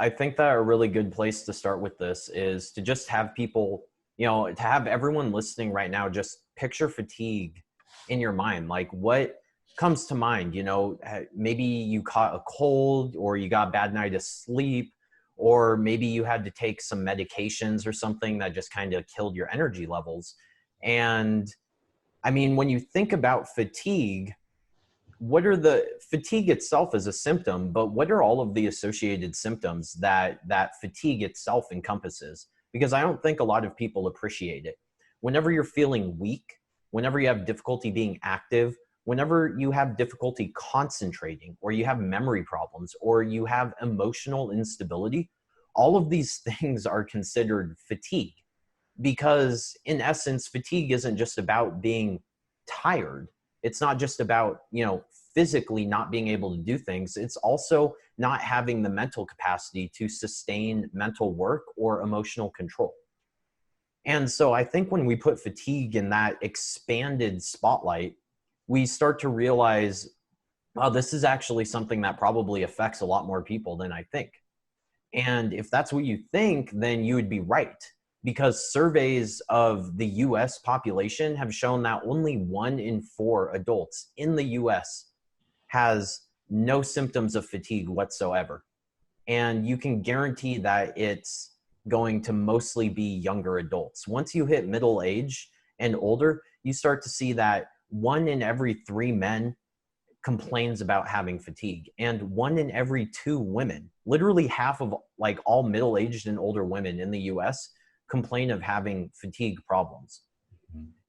I think that a really good place to start with this is to just have people, to have everyone listening right now, just picture fatigue in your mind. Like what comes to mind, maybe you caught a cold or you got a bad night of sleep, or maybe you had to take some medications or something that just kind of killed your energy levels. And I mean, when you think about fatigue, fatigue itself is a symptom, but what are all of the associated symptoms that fatigue itself encompasses? Because I don't think a lot of people appreciate it. Whenever you're feeling weak, whenever you have difficulty being active, whenever you have difficulty concentrating, or you have memory problems, or you have emotional instability, all of these things are considered fatigue. Because in essence, fatigue isn't just about being tired. It's not just about, physically not being able to do things. It's also not having the mental capacity to sustain mental work or emotional control. And so I think when we put fatigue in that expanded spotlight, we start to realize, oh, this is actually something that probably affects a lot more people than I think. And if that's what you think, then you would be right. Because surveys of the US population have shown that only 1 in 4 adults in the US has no symptoms of fatigue whatsoever. And you can guarantee that it's going to mostly be younger adults. Once you hit middle age and older, you start to see that 1 in every 3 men complains about having fatigue, and 1 in every 2 women, literally half of like all middle-aged and older women in the US, complain of having fatigue problems.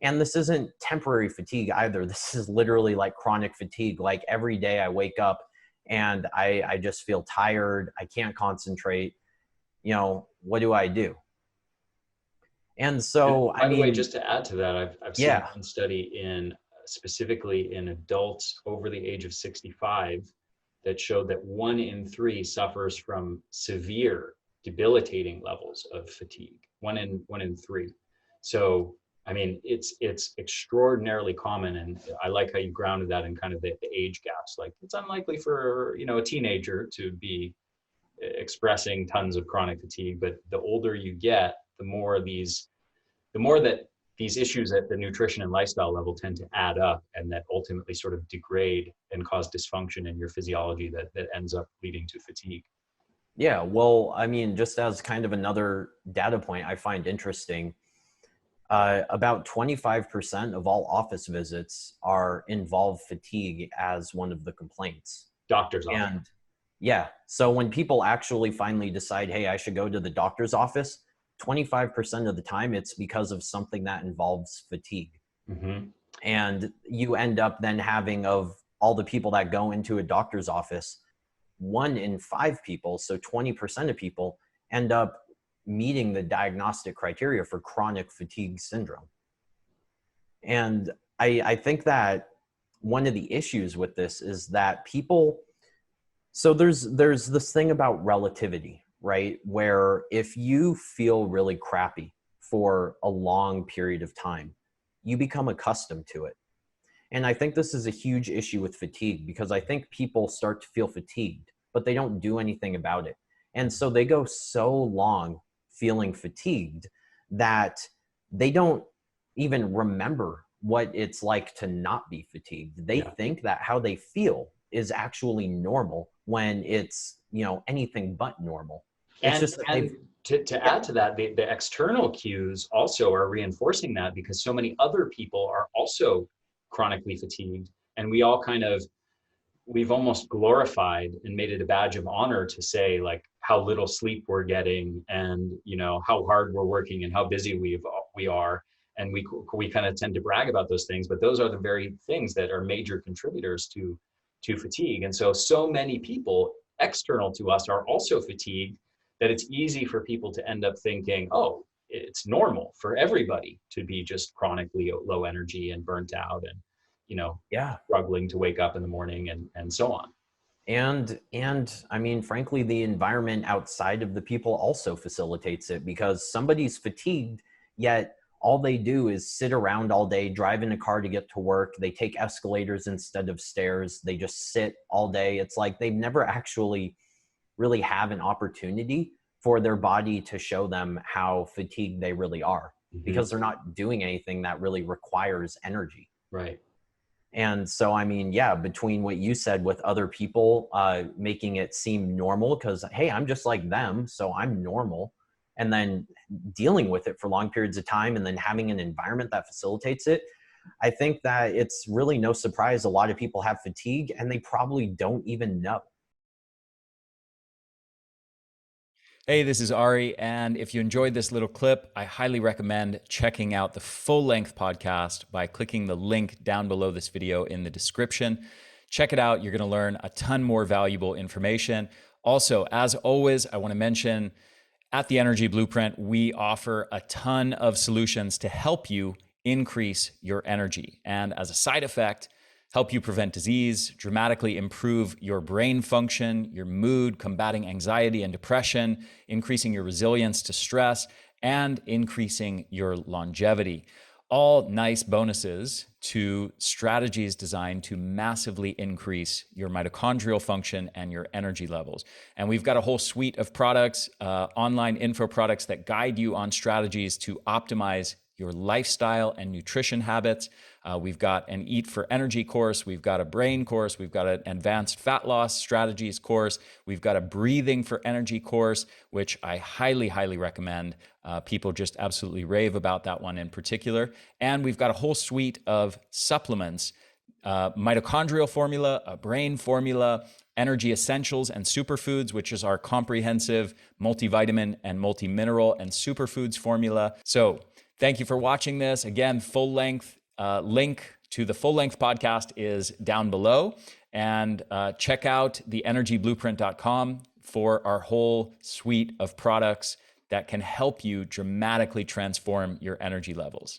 And this isn't temporary fatigue either. This is literally like chronic fatigue. Like every day I wake up and I just feel tired. I can't concentrate. What do I do? And so, and by the way, just to add to that, I've seen yeah, one study specifically in adults over the age of 65 that showed that 1 in 3 suffers from severe, debilitating levels of fatigue. 1 in 3. So I mean, it's extraordinarily common, and I like how you grounded that in kind of the age gaps. Like it's unlikely for a teenager to be expressing tons of chronic fatigue, but the older you get, the more that these issues at the nutrition and lifestyle level tend to add up, and that ultimately sort of degrade and cause dysfunction in your physiology that ends up leading to fatigue. Yeah, well, I mean, just as kind of another data point I find interesting, about 25% of all office visits involve fatigue as one of the complaints. Doctor's office. And yeah, so when people actually finally decide, hey, I should go to the doctor's office, 25% of the time it's because of something that involves fatigue. Mm-hmm. And you end up then having, of all the people that go into a doctor's office, 1 in 5 people, so 20% of people, end up meeting the diagnostic criteria for chronic fatigue syndrome. And I think that one of the issues with this is that so there's this thing about relativity, right? Where if you feel really crappy for a long period of time, you become accustomed to it. And I think this is a huge issue with fatigue, because I think people start to feel fatigued, but they don't do anything about it. And so they go so long feeling fatigued that they don't even remember what it's like to not be fatigued. They think that how they feel is actually normal when it's, anything but normal. It's just that to add to that, the external cues also are reinforcing that, because so many other people are also chronically fatigued, and we've almost glorified and made it a badge of honor to say like how little sleep we're getting, and how hard we're working and how busy we are, and we kind of tend to brag about those things, but those are the very things that are major contributors to fatigue. And so many people external to us are also fatigued, that it's easy for people to end up thinking, oh, it's normal for everybody to be just chronically low energy and burnt out, and struggling to wake up in the morning, and so on. And I mean, frankly, the environment outside of the people also facilitates it, because somebody's fatigued, yet all they do is sit around all day, drive in a car to get to work. They take escalators instead of stairs. They just sit all day. It's like they've never actually really have an opportunity for their body to show them how fatigued they really are, because they're not doing anything that really requires energy. Right. And so, I mean, yeah, between what you said with other people making it seem normal, because, hey, I'm just like them, so I'm normal, and then dealing with it for long periods of time and then having an environment that facilitates it, I think that it's really no surprise a lot of people have fatigue and they probably don't even know. Hey, this is Ari, and if you enjoyed this little clip, I highly recommend checking out the full-length podcast by clicking the link down below this video in the description. Check it out. You're going to learn a ton more valuable information. Also, as always, I want to mention at the Energy Blueprint, we offer a ton of solutions to help you increase your energy. And as a side effect, help you prevent disease, dramatically improve your brain function, your mood, combating anxiety and depression, increasing your resilience to stress, and increasing your longevity. All nice bonuses to strategies designed to massively increase your mitochondrial function and your energy levels. And we've got a whole suite of products, online info products that guide you on strategies to optimize your lifestyle and nutrition habits. We've got an Eat for Energy course. We've got a brain course. We've got an advanced fat loss strategies course. We've got a breathing for energy course, which I highly, highly recommend. People just absolutely rave about that one in particular. And we've got a whole suite of supplements, mitochondrial formula, a brain formula, energy essentials and superfoods, which is our comprehensive multivitamin and multimineral and superfoods formula. So thank you for watching this. Again, full length link to the full length podcast is down below. And check out theenergyblueprint.com for our whole suite of products that can help you dramatically transform your energy levels.